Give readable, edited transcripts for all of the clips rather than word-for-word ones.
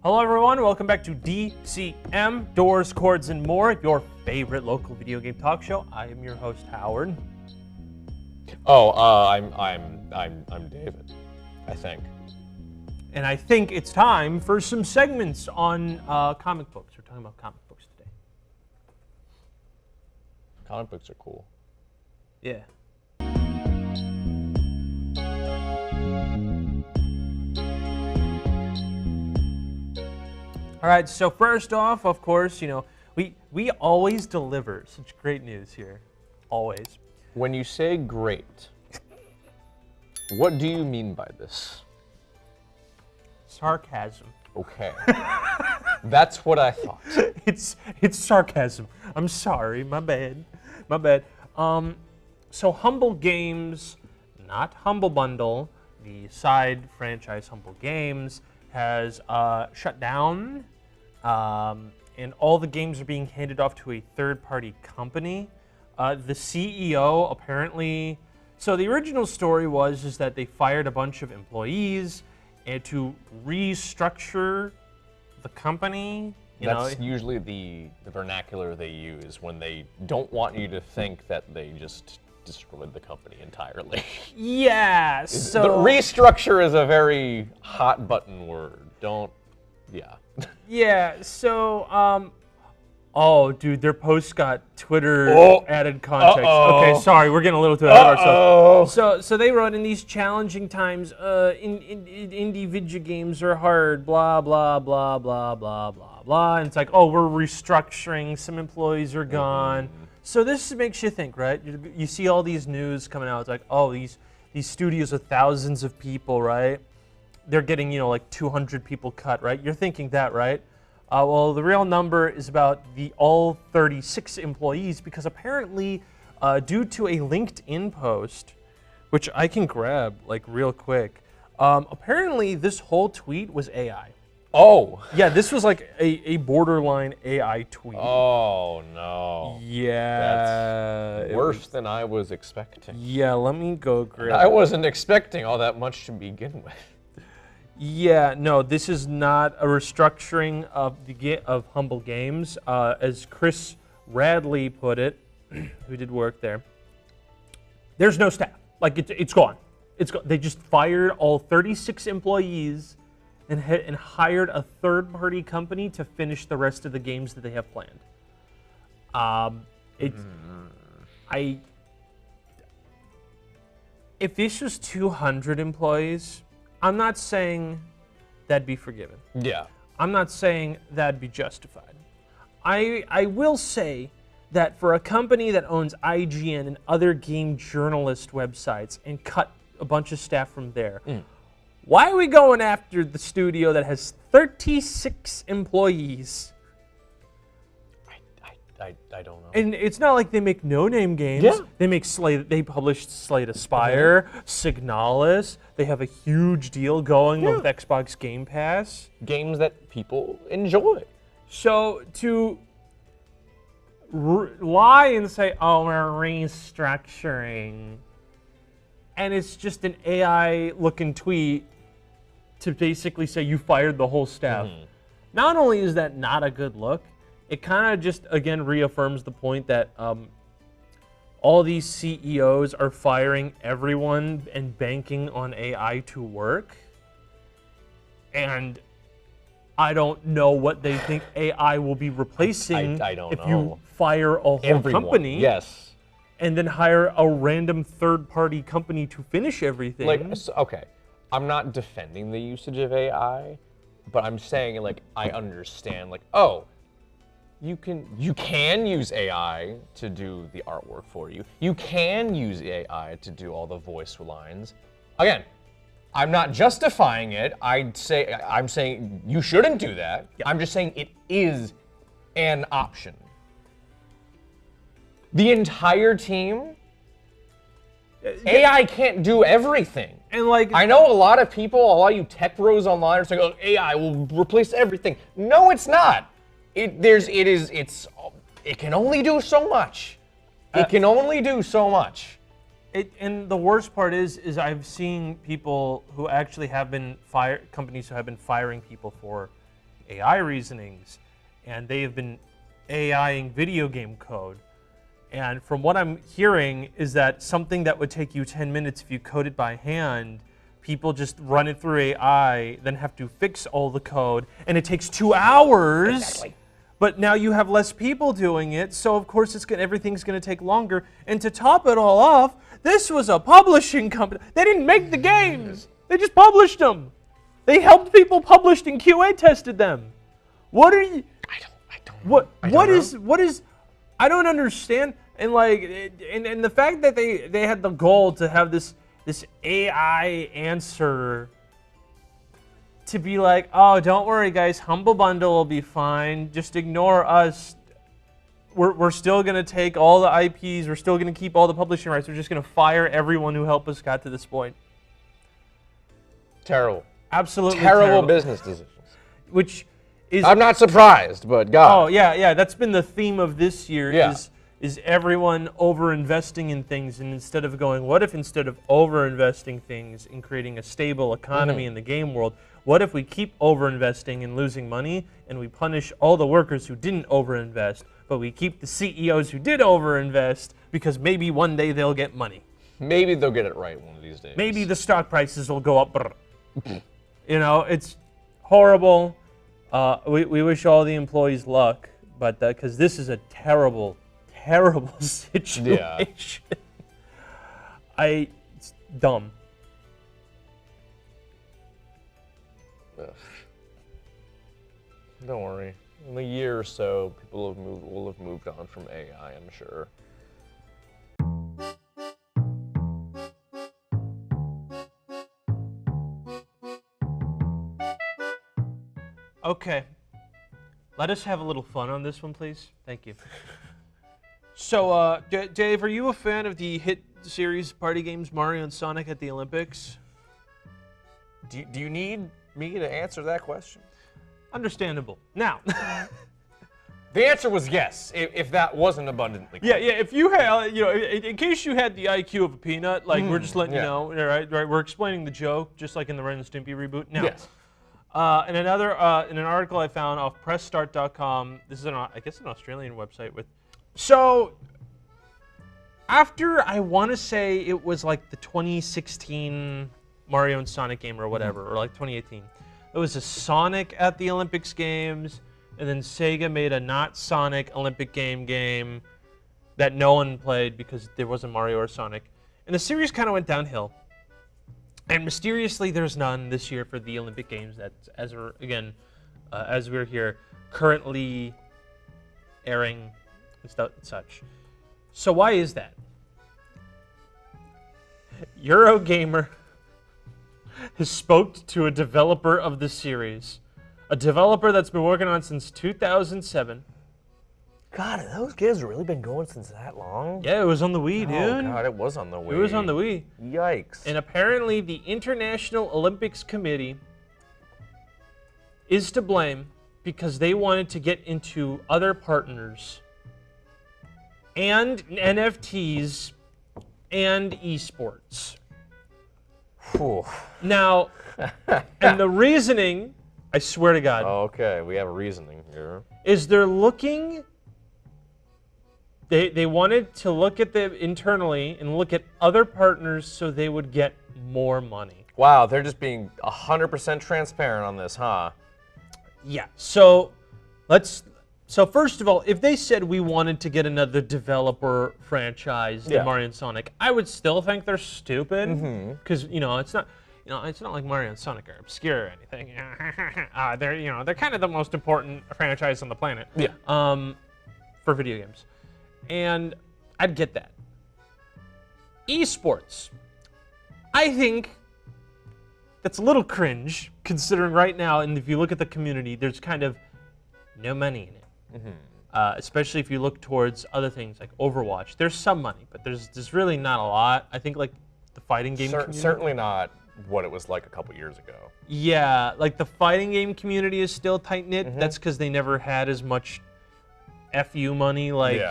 Hello everyone, welcome back to DCM, Doors, Chords, and More, your favorite local video game talk show. I am your host, Howard. I'm David, I think. And I think it's time for some segments on comic books. We're talking about comic books today. Comic books are cool. Yeah. All right, so first off, of course, we always deliver such great news here. Always. When you say great, what do you mean by this? Sarcasm. Okay. That's what I thought. It's sarcasm. I'm sorry, my bad. So Humble Games, not Humble Bundle, the side franchise Humble Games, has shut down, and all the games are being handed off to a third-party company. The CEO apparently, so the original story is that they fired a bunch of employees and to restructure the company. That's usually the vernacular they use when they don't want you to think that they just destroyed the company entirely. Yeah, so... The restructure is a very hot button word. Yeah, so, oh, dude, their post got Twitter added context. Okay, sorry, we're getting a little too ahead of ourselves. So they wrote, in these challenging times, indie video games are hard, blah, blah, blah, blah, blah, blah, blah. And it's like, oh, we're restructuring, some employees are gone. So this makes you think, right? You see all these news coming out. It's like, oh, these studios with thousands of people, right? They're getting, like 200 people cut, right? You're thinking that, right? Well, the real number is about all 36 employees, because apparently, due to a LinkedIn post, which I can grab like real quick, apparently this whole tweet was AI. Oh. Yeah, this was like a borderline AI tweet. Oh, no. Yeah. That's worse than I was expecting. Yeah, let me go grab. I wasn't expecting all that much to begin with. Yeah, no, this is not a restructuring of Humble Games. As Chris Radley put it, who did work there, there's no staff. Like, it's gone. It's gone. They just fired all 36 employees and hired a third-party company to finish the rest of the games that they have planned. If this was 200 employees, I'm not saying that'd be forgiven. Yeah. I'm not saying that'd be justified. I will say that for a company that owns IGN and other game journalist websites and cut a bunch of staff from there, why are we going after the studio that has 36 employees? I don't know. And it's not like they make no-name games. Yeah. They make They published Slay Aspire, Signalis. They have a huge deal going with Xbox Game Pass. Games that people enjoy. So to lie and say, oh, we're restructuring, and it's just an AI-looking tweet to basically say you fired the whole staff. Not only is that not a good look, it kind of just, again, reaffirms the point that all these CEOs are firing everyone and banking on AI to work. And I don't know what they think AI will be replacing I don't if know. you fire a whole company. Yes. And then hire a random third-party company to finish everything. Okay, I'm not defending the usage of AI, but I'm saying, I understand, you can use AI to do the artwork for you. You can use AI to do all the voice lines. Again, I'm not justifying it. I'm saying you shouldn't do that. Yeah. I'm just saying it is an option. The entire team, AI can't do everything. And I know a lot of you tech bros online are saying, oh, AI will replace everything. No, it's not. It can only do so much. It can only do so much. And the worst part is I've seen people who actually have been companies who have been firing people for AI reasonings, and they have been AIing video game code. And from what I'm hearing is that something that would take you 10 minutes if you code it by hand, people just run it through AI, then have to fix all the code, and it takes 2 hours. Exactly. But now you have less people doing it, so of course everything's going to take longer. And to top it all off, this was a publishing company. They didn't make the games. They just published them. They helped people publish and QA tested them. What are you? What is? I don't understand. And like, and the fact that they had the goal to have this AI answer to be like, oh, don't worry, guys, Humble Bundle will be fine. Just ignore us. We're still gonna take all the IPs. We're still gonna keep all the publishing rights. We're just gonna fire everyone who helped us got to this point. Terrible. Absolutely terrible business decisions. Which is, I'm not surprised, but God. Oh yeah. That's been the theme of this year. Yeah. Is everyone over-investing in things, and instead of going, what if instead of over-investing things in creating a stable economy in the game world, what if we keep over-investing and losing money, and we punish all the workers who didn't over-invest, but we keep the CEOs who did over-invest because maybe one day they'll get money. Maybe they'll get it right one of these days. Maybe the stock prices will go up. You know, it's horrible. We wish all the employees luck, but because this is a terrible situation. Yeah. It's dumb. Ugh. Don't worry. In a year or so, people will have moved on from AI, I'm sure. Okay. Let us have a little fun on this one, please. Thank you. So, Dave, are you a fan of the hit series party games Mario and Sonic at the Olympics? Do you need me to answer that question? Understandable. Now, the answer was yes, if that wasn't abundantly clear. yeah. If you had, in case you had the IQ of a peanut, like we're just letting you know, right? We're explaining the joke, just like in the Ren and Stimpy reboot. Now, Yes. in an article I found off PressStart.com, this is I guess an Australian website with. So, after I want to say it was like the 2016 Mario and Sonic game or whatever, or like 2018, it was a Sonic at the Olympics games, and then Sega made a not Sonic Olympic game that no one played because there wasn't Mario or Sonic, and the series kind of went downhill. And mysteriously, there's none this year for the Olympic Games. That's as we're here, currently airing and such. So why is that? Eurogamer has spoke to a developer of the series, a developer that's been working on it since 2007. God, have those games really been going since that long? Yeah, it was on the Wii, dude. Oh God, it was on the Wii. It was on the Wii. Yikes. And apparently the International Olympics Committee is to blame because they wanted to get into other partners and NFTs and esports. Whew. Now, and the reasoning, I swear to God, Okay, we have reasoning here. is they're looking. They wanted to look at them internally and look at other partners so they would get more money. Wow, they're just being 100% transparent on this, huh? Yeah. So first of all, if they said we wanted to get another developer franchise than Mario and Sonic, I would still think they're stupid because it's not. It's not like Mario and Sonic are obscure or anything. They're kind of the most important franchise on the planet. Yeah. For video games. And I'd get that. Esports. I think that's a little cringe, considering right now, and if you look at the community, there's kind of no money in it. Especially if you look towards other things like Overwatch. There's some money, but there's really not a lot. I think like the fighting game community. Certainly not what it was like a couple years ago. Yeah, like the fighting game community is still tight-knit. That's because they never had as much FU money, like,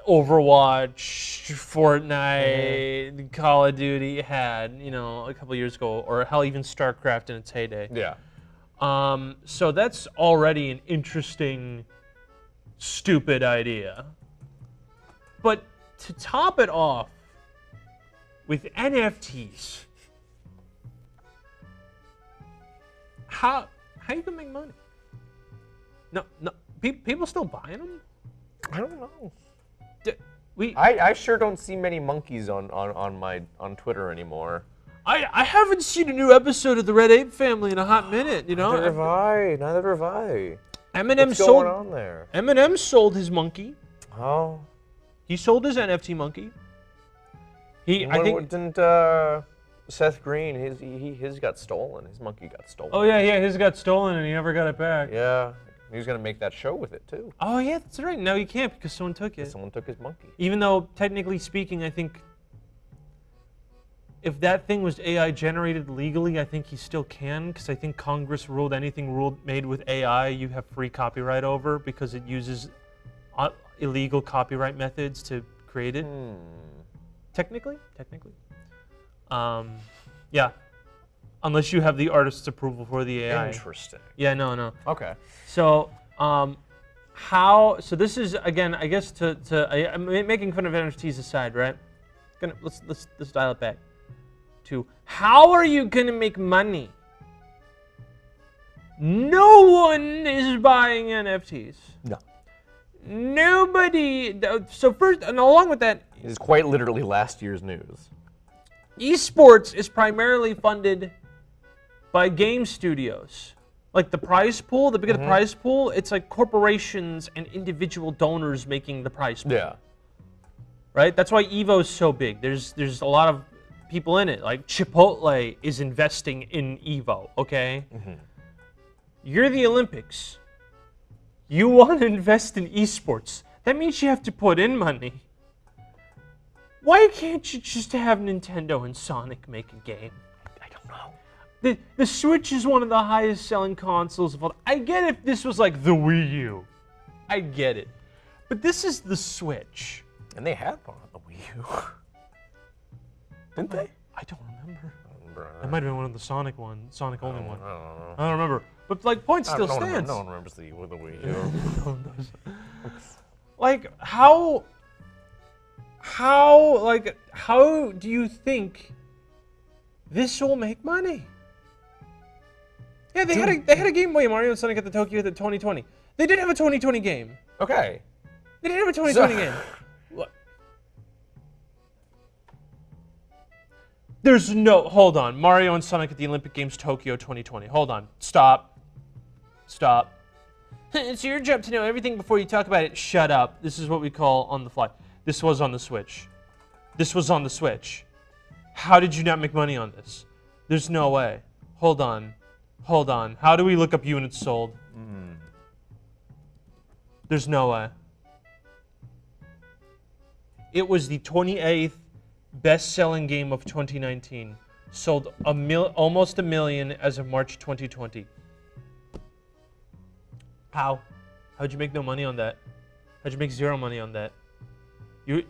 Overwatch, Fortnite, Call of Duty had, a couple years ago, or hell, even StarCraft in its heyday. Yeah. So that's already an interesting, stupid idea. But to top it off with NFTs, how you gonna make money? No, people still buying them? I don't know. We I sure don't see many monkeys on Twitter anymore. I haven't seen a new episode of the Red Ape Family in a hot minute. You know. Neither have I. Neither have I. Eminem What's sold. going on there? Eminem sold his monkey. Oh. He sold his NFT monkey. I think didn't Seth Green his got stolen. His monkey got stolen. Oh yeah, his got stolen and he never got it back. Yeah. He was gonna make that show with it too. Oh yeah, that's right. No, you can't because someone took it. Someone took his monkey. Even though technically speaking, I think if that thing was AI generated legally, I think he still can because I think Congress ruled anything made with AI you have free copyright over because it uses illegal copyright methods to create it. Technically. Yeah. Unless you have the artist's approval for the AI. Interesting. Yeah, no. Okay. So, so this is again, I guess I'm making fun of NFTs aside, right? Let's dial it back to how are you gonna make money? No one is buying NFTs. No. Nobody. So first, and along with that, This is quite literally last year's news. esports is primarily funded by game studios. Like the prize pool, the bigger the prize pool, it's like corporations and individual donors making the prize pool. Yeah. Right? That's why Evo's so big. There's a lot of people in it. Like Chipotle is investing in Evo, okay? You're the Olympics. You want to invest in esports. That means you have to put in money. Why can't you just have Nintendo and Sonic make a game? I don't know. The Switch is one of the highest selling consoles of all. I get if this was like the Wii U. I get it. But this is the Switch. And they had one on the Wii U. Didn't they? I don't remember. That might have been one of the Sonic only one. I don't know. I don't remember. But like point still stands. No one remembers the Wii U. No one does. Like how do you think this will make money? Yeah, they had a Game Boy Mario and Sonic at the Tokyo 2020. They did have a 2020 game. Okay. They did have a 2020 game. What? There's no, hold on. Mario and Sonic at the Olympic Games Tokyo 2020. Hold on. Stop. It's your job to know everything before you talk about it. Shut up. This is what we call on the fly. This was on the Switch. How did you not make money on this? There's no way. Hold on. How do we look up units sold? There's no way. It was the 28th best-selling game of 2019. Sold almost a million as of March 2020. How? How'd you make no money on that? How'd you make zero money on that? You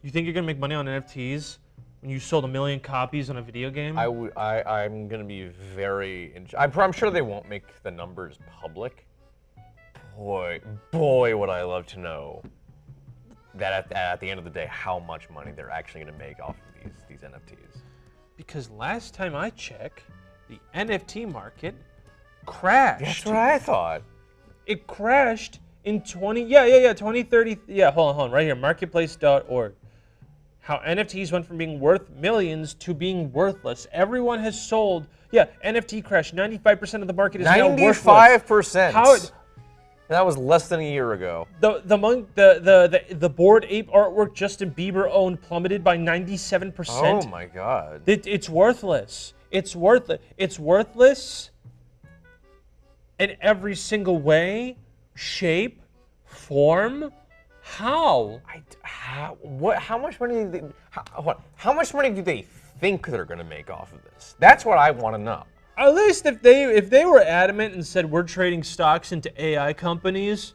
think you're gonna make money on NFTs when you sold 1 million copies on a video game? I'm gonna be very. I'm sure they won't make the numbers public. Boy, would I love to know that at the end of the day, how much money they're actually gonna make off of these NFTs. Because last time I checked, the NFT market crashed. That's what I thought. It crashed in 2030. Yeah, hold on, right here, marketplace.org. How NFTs went from being worth millions to being worthless. Everyone has sold. Yeah, NFT crash. 95% of the market is now worthless. 95%. That was less than a year ago. The Bored Ape artwork Justin Bieber owned plummeted by 97%. Oh my God. It's worthless. It's worthless in every single way, shape, form. How? How much money do they think they're gonna make off of this? That's what I want to know. At least if they were adamant and said we're trading stocks into AI companies,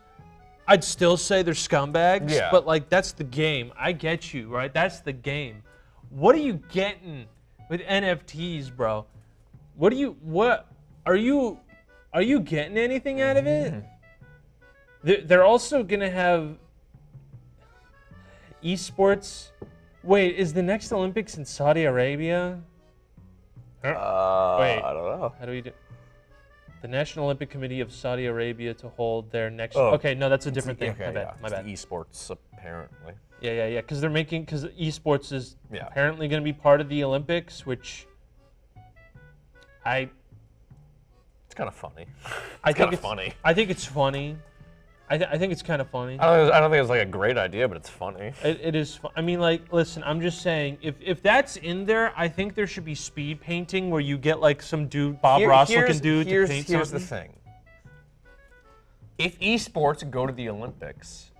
I'd still say they're scumbags. Yeah. But like that's the game. I get you, right? That's the game. What are you getting with NFTs, bro? What are you Are you getting anything out of it? They're also going to have esports. Wait, is the next Olympics in Saudi Arabia? Wait, I don't know. how do we do? The National Olympic Committee of Saudi Arabia to hold their next. Okay, no, that's a different thing. Okay, my bad. yeah. My bad. It's the esports apparently. Yeah. Because esports is apparently going to be part of the Olympics, which It's kind of funny. I think it's funny. I think it's funny. I think it's kind of funny. I don't think it's like a great idea, but it's funny. It is. I mean, like, listen. I'm just saying, if that's in there, I think there should be speed painting where you get like some dude, Bob Ross looking dude, to paint something. Here's the thing. If esports go to the Olympics,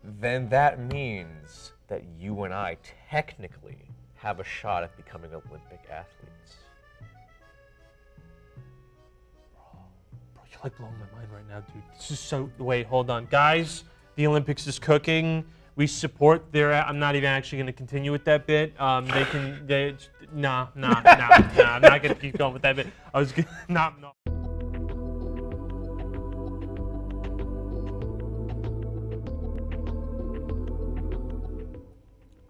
then that means that you and I technically have a shot at becoming Olympic athletes. You're like blowing my mind right now, dude. This is so. Wait, hold on, guys. The Olympics is cooking. We support their. I'm not even actually going to continue with that bit. They can. Nah. I'm not going to keep going with that bit. I was gonna. No.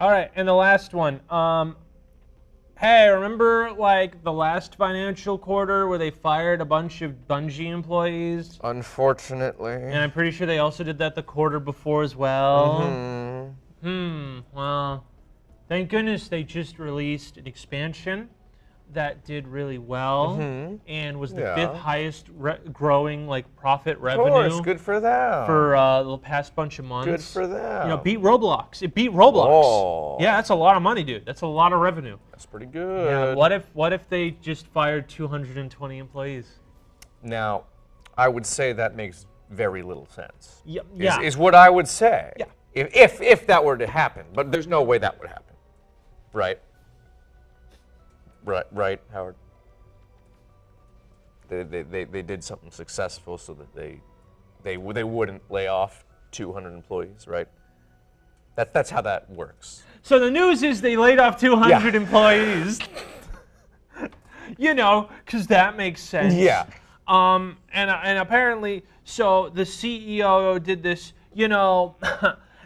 All right, and the last one. Hey, remember like the last financial quarter where they fired a bunch of Bungie employees? Unfortunately. And I'm pretty sure they also did that the quarter before as well. Well, thank goodness they just released an expansion that did really well and was the fifth highest growing like profit revenue. Of course, good for them. For the past bunch of months. Good for them. You know, beat Roblox. It beat Roblox. Oh. Yeah, that's a lot of money, dude. That's a lot of revenue. That's pretty good. Yeah, what if they just fired 220 employees? Now, I would say that makes very little sense. Yeah. Is what I would say. Yeah. If that were to happen, but there's no way that would happen, right? Right, Howard. They did something successful so that they wouldn't lay off 200 employees, right? That's how that works. So the news is they laid off 200 employees. You know, because that makes sense. Yeah. And apparently, so the CEO did this. You know,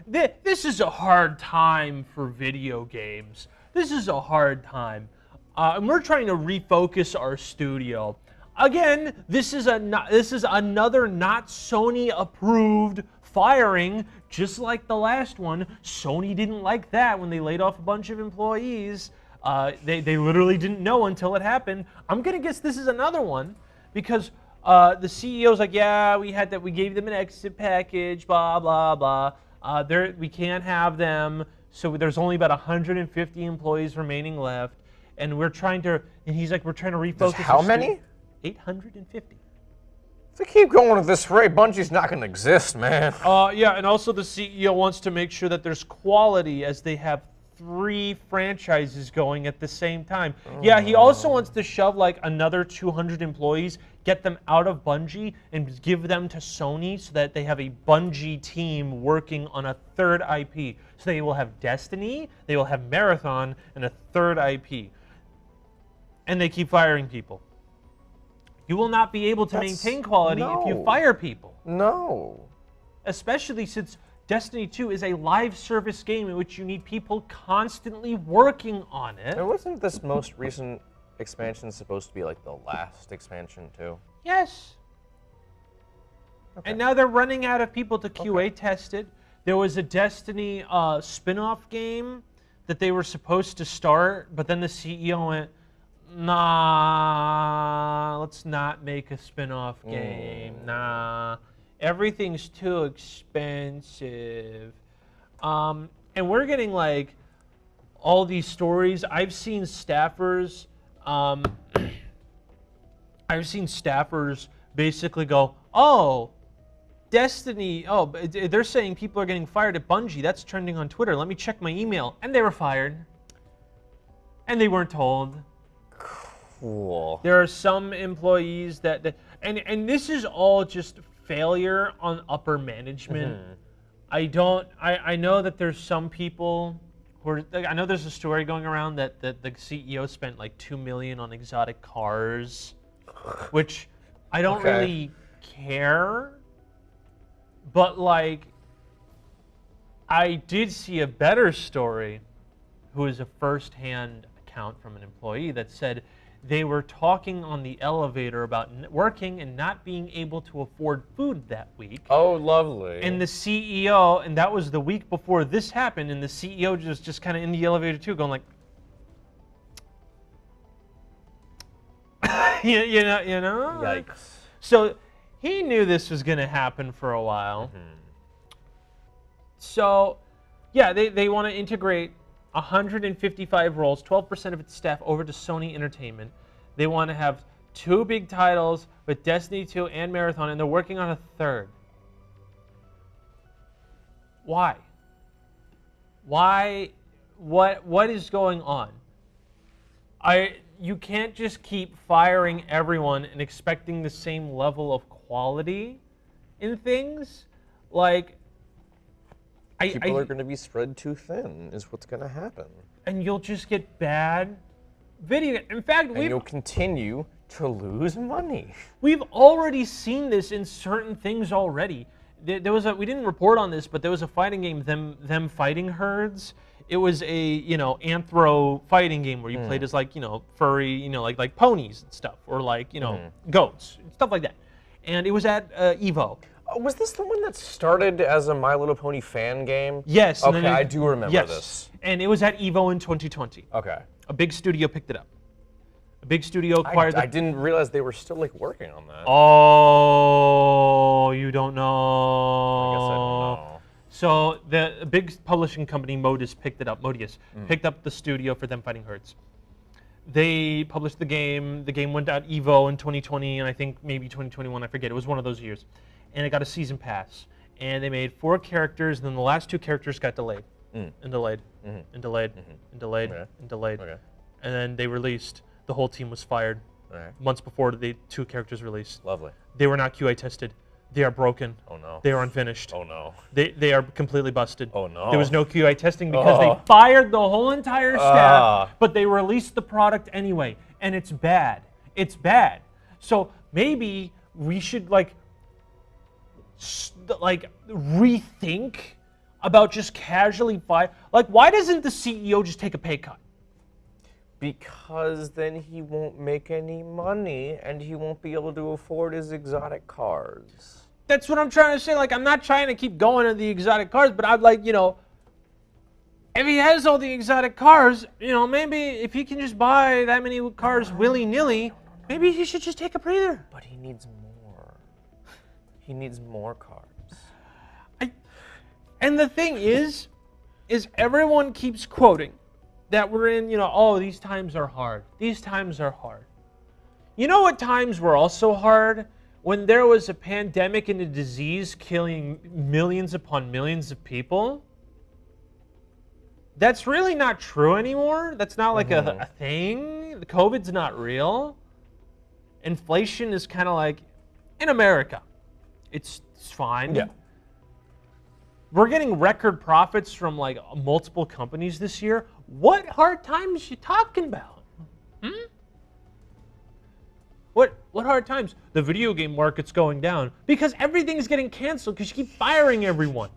this is a hard time for video games. This is a hard time. And we're trying to refocus our studio. Again, this is another not Sony approved firing, just like the last one. Sony didn't like that when they laid off a bunch of employees. They literally didn't know until it happened. I'm gonna guess this is another one because the CEO's like, yeah, we gave them an exit package, blah blah blah. We can't have them, so there's only about 150 employees remaining left. And he's like, we're trying to refocus. How many? 850. If they keep going at this rate, Bungie's not going to exist, man. Yeah, and also the CEO wants to make sure that there's quality as they have 3 franchises going at the same time. Yeah, he also wants to shove like another 200 employees, get them out of Bungie, and give them to Sony so that they have a Bungie team working on a third IP. So they will have Destiny, they will have Marathon, and a third IP. And they keep firing people. You will not be able to maintain quality if you fire people. No. Especially since Destiny 2 is a live service game in which you need people constantly working on it. And wasn't this most recent expansion supposed to be like the last expansion too? Yes. Okay. And now they're running out of people to QA test it. There was a Destiny spin-off game that they were supposed to start, but then the CEO went, nah, let's not make a spin-off game. Nah, everything's too expensive. And we're getting like all these stories. I've seen staffers basically go, oh, Destiny, oh, they're saying people are getting fired at Bungie. That's trending on Twitter. Let me check my email. And they were fired. And they weren't told. Cool. There are some employees that and this is all just failure on upper management. I know that there's some people who are, I know there's a story going around that the CEO spent like $2 million on exotic cars. which I don't really care. But like, I did see a better story, who is a first-hand account from an employee that said they were talking on the elevator about working and not being able to afford food that week. Oh, lovely. And the CEO, and that was the week before this happened, and the CEO just kind of in the elevator too, going like, you know? Yikes. So he knew this was going to happen for a while. So, yeah, they want to integrate 155 roles, 12% of its staff over to Sony Entertainment. They want to have 2 big titles with Destiny 2 and Marathon, and they're working on a 3rd. Why? Why? What is going on? You can't just keep firing everyone and expecting the same level of quality in things. Like, People are going to be spread too thin, is what's going to happen. And you'll just get bad video. In fact, you'll continue to lose money. We've already seen this in certain things already. There was we didn't report on this, but there was a fighting game, them fighting herds. It was a anthro fighting game where you played as like furry like ponies and stuff, or like goats, stuff like that. And it was at Evo. Was this the one that started as a My Little Pony fan game? Yes. Okay, I do remember this. And it was at Evo in 2020. Okay. A big studio picked it up. A big studio acquired I didn't realize they were still like working on that. Oh, you don't know. I guess I don't know. So the big publishing company Modus picked it up. Picked up the studio for them fighting herds. They published the game. The game went out Evo in 2020, and I think maybe 2021. I forget. It was one of those years. And it got a season pass. And they made 4 characters, and then the last 2 characters got delayed. And delayed. And delayed. And delayed. And delayed. Okay. And then they released. The whole team was fired months before the 2 characters released. Lovely. They were not QA tested. They are broken. Oh no. They are unfinished. Oh no. They are completely busted. Oh no. There was no QA testing because they fired the whole entire staff, but they released the product anyway, and it's bad. It's bad. So maybe we should rethink about just casually fire. Like, why doesn't the CEO just take a pay cut? Because then he won't make any money and he won't be able to afford his exotic cars. That's what I'm trying to say. Like, I'm not trying to keep going to the exotic cars, but I'd like, if he has all the exotic cars, maybe if he can just buy that many cars willy-nilly, maybe he should just take a breather. But he needs more. He needs more cars. And the thing is everyone keeps quoting that we're in, these times are hard. These times are hard. You know what times were also hard? When there was a pandemic and a disease killing millions upon millions of people. That's really not true anymore. That's not like a thing. The COVID's not real. Inflation is kind of like, in America, it's fine. Yeah. We're getting record profits from like multiple companies this year. What hard times you talking about? What hard times? The video game market's going down because everything's getting canceled because you keep firing everyone.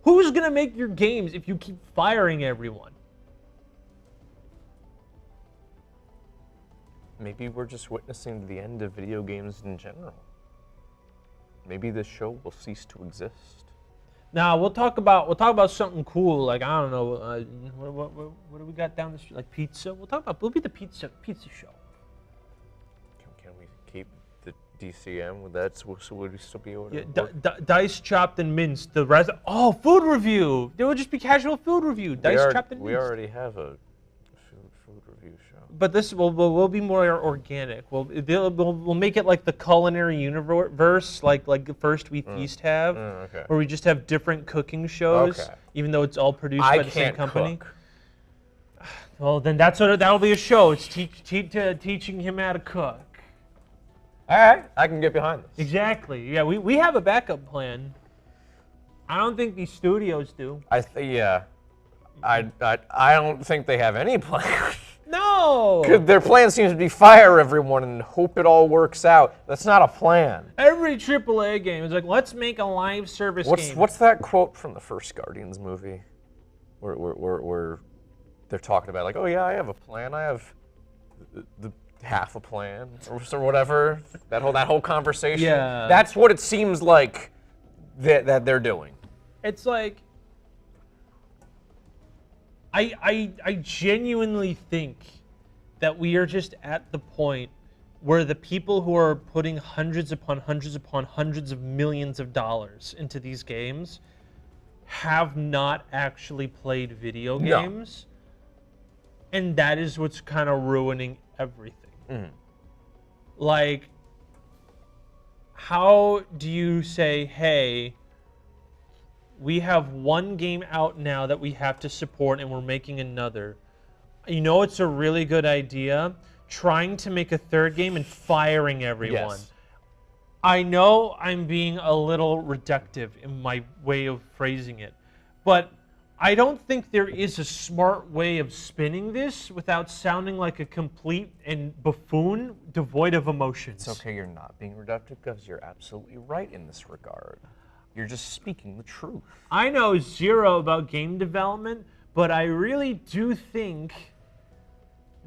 Who's gonna make your games if you keep firing everyone? Maybe we're just witnessing the end of video games in general. Maybe this show will cease to exist. Now we'll talk about something cool, like I don't know, what do we got down the street, like pizza? We'll be the pizza show. Can we keep the DCM with that? So would we still be able to? Yeah, diced, chopped, and minced. The rest. Oh, food review. There would just be casual food review. Diced, chopped, and minced. We already have a food review show. But this will be more organic. We'll make it like the culinary universe, like the First We Feast have, where we just have different cooking shows, even though it's all produced by the same company. Cook. Well, then that'll be a show. It's teaching him how to cook. All right, I can get behind this. Exactly. Yeah, we have a backup plan. I don't think these studios do. I don't think they have any plan. No. Their plan seems to be fire everyone and hope it all works out. That's not a plan. Every AAA game is like, let's make a live service game. What's that quote from the first Guardians movie? Where they're talking about like, oh yeah, I have a plan. I have the half a plan or whatever. That whole conversation. Yeah. That's what it seems like that they're doing. It's like, I genuinely think that we are just at the point where the people who are putting hundreds upon hundreds upon hundreds of millions of dollars into these games have not actually played video games. And that is what's kind of ruining everything. Like, how do you say, hey, we have one game out now that we have to support and we're making another. You know, it's a really good idea trying to make a third game and firing everyone. Yes. I know I'm being a little reductive in my way of phrasing it, but I don't think there is a smart way of spinning this without sounding like a complete and buffoon devoid of emotions. It's okay, you're not being reductive because you're absolutely right in this regard. You're just speaking the truth. I know zero about game development, but I really do think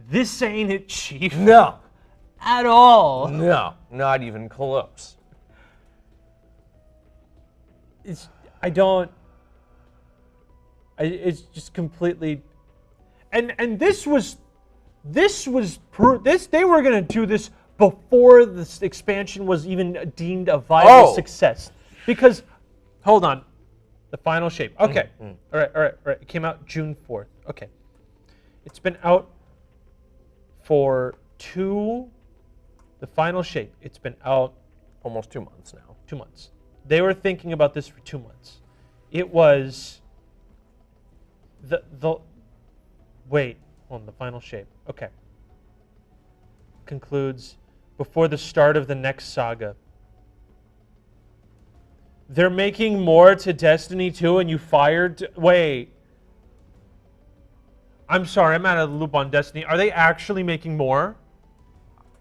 this ain't it, Chief. No. At all. No, not even close. It's just completely, and this they were gonna do this before this expansion was even deemed a viable success. Because, hold on, the final shape. Okay, all right. It came out June 4th. Okay, it's been out for the final shape. It's been out Almost 2 months now. 2 months. They were thinking about this for 2 months. It was the final shape. Okay. Concludes before the start of the next saga. They're making more to Destiny 2 and you fired... Wait. I'm sorry, I'm out of the loop on Destiny. Are they actually making more?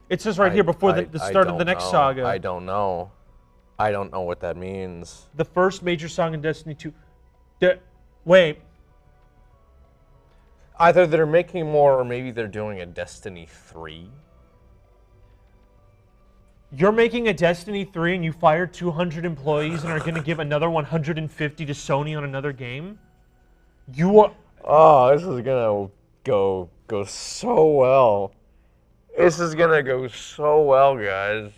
It says right here before the start of the next saga. I don't know. I don't know what that means. The first major song in Destiny 2. Wait. Either they're making more or maybe they're doing a Destiny 3. You're making a Destiny 3 and you fired 200 employees and are going to give another 150 to Sony on another game? You are... Oh, this is going to go so well. This is going to go so well, guys.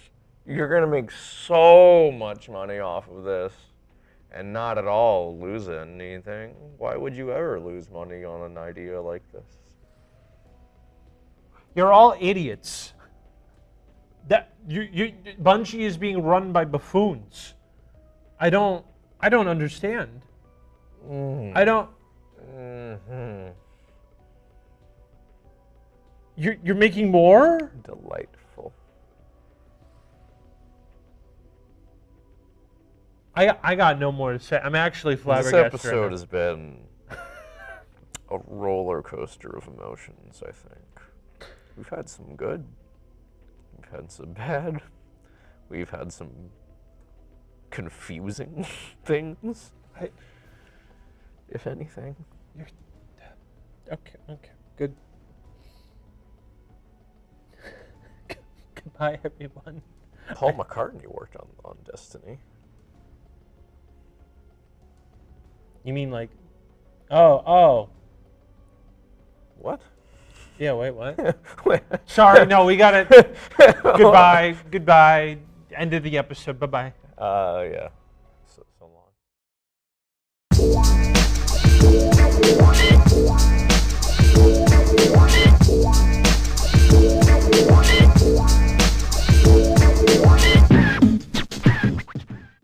You're going to make so much money off of this and not at all lose anything. Why would you ever lose money on an idea like this? You're all idiots. Bungie is being run by buffoons. I don't understand. I don't. You're making more? Delightful. I got no more to say. I'm actually flabbergasted. This episode has been a roller coaster of emotions, I think. We've had some good. We've had some bad. We've had some confusing things, if anything. Okay. Good. Goodbye, everyone. Paul McCartney worked on Destiny. You mean like... Oh. What? Yeah, wait, what? Sorry, no, we got it. Goodbye. End of the episode. Bye-bye. Yeah.